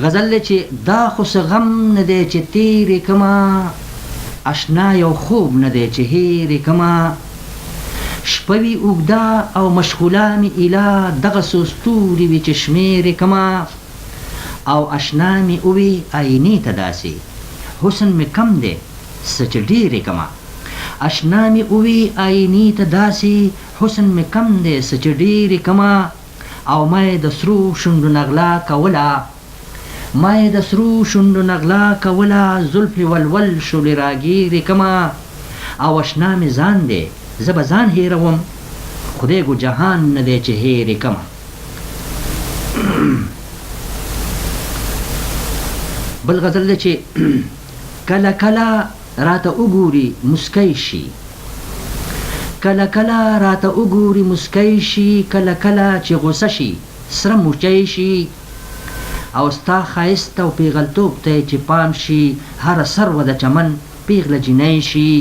غزل دی چې دا خو څه غم نه دی چې تېرې کړمه، اشنا یو خوب نه دی چې هېرې کړمه. شپه وي اوږده او مشغوله مې ایله، دغه څو ستوري وي چې شمېرې کړمه. او اشنا مې ووي آینې ته داسې، حسن مې کم دی څه چې ډېرې کړمه. اشنا مې ووي آینې ته داسې، حسن مې کم دی څه چې ډېرې کړمه. او ما یې د سرو شونډو نغلا کوله، ما یې د سرو شونډو نغلا کوله، زلفې ولول شولې راګیرې کړمه. او اشنا مې ځان دی زه به ځان هېروم، خدای ګو جهان نه دی چې هېرې کړمه. بل غزل دی چې کله کله راته وګوري مسکی شي، کله کله راته وګوري مسکی شي، کله کله چې غوسه شي سره موچی شي. او ستا ښایست او پیغلتوب ته چې پام شي، هره سروه د چمن پیغله جینۍ شي.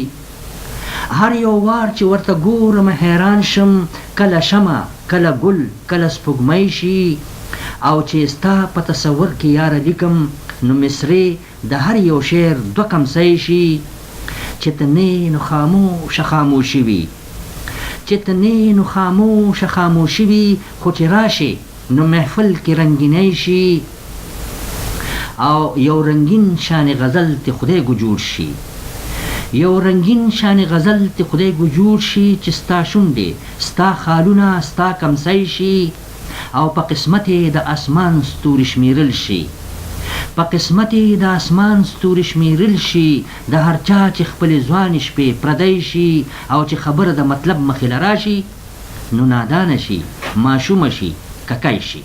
هر یو وار چې ورته ګورم حیران شم، کله شمع کله ګل کله سپوږمۍ شي. او چې ستا په تصور کې یاره لیکم، نو مصرې د هر یو شعر دوه کمڅۍ شي. چې ته نه نو خاموشه خاموشي وي، چې ته نه نو خاموشه خاموشي وي، خو چې راشي نو محفل کې رنګینۍ شي. او یو رنگین شان غزل ته خدای ګو جوړ شي، یو رنگین شان غزل ته خدای ګو جوړ شي. چې ستا شونډې ستا خالونه ستا کمڅۍ شي. او په قسمت د اسمان ستوري شمیرل شي، په قسمت د اسمان ستوري شمیرل شي. د هر چا چې خپلې ځوانې شپې پردی شي، او چې خبره د مطلب مخې له راشي، نو نادانه شي ماشومه شي ککی شي.